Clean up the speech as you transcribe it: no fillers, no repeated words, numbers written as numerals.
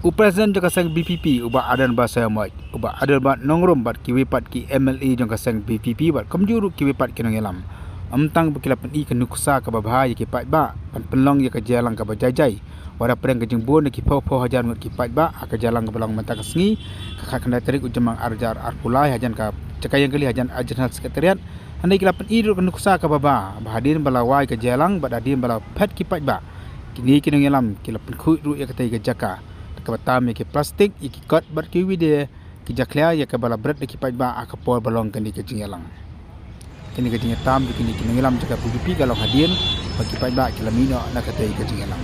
Upresiden jangka sang BPP ubah adan bahasa amat ubah adan bat nongrom bat kiwepat ki MLA jangka sang BPP bat kamjuru kiwepat ki nongelam amtang berkilapan i ke nuksa ke babahaya ki pat ba pan penlong ya ke jalang ke bajajai wada pereng ke jengbon ki pau hajan ngut ki pat ba ke jalang ke belang mata ke sengi kakak kena tarik ujemang arjar arpulai hajan ke cakayang kali hajan ajenal sekretariat handai kilapan i ke nuksa ke babah bahadin balawai ke jalang bat adin bala pet ki pat ba kini ki nongelam kilapan khut ru ya ketai ke jaka kebatam ke plastik iki kot ber ki wide ki jaklia ya ke bala berat ki pai ba akapol balong kan di ke jingalang kini ke jingatam kini kini ngelam jaka PDP kalau hadian bagi pai ba ki lamino na ke tai ke jingalang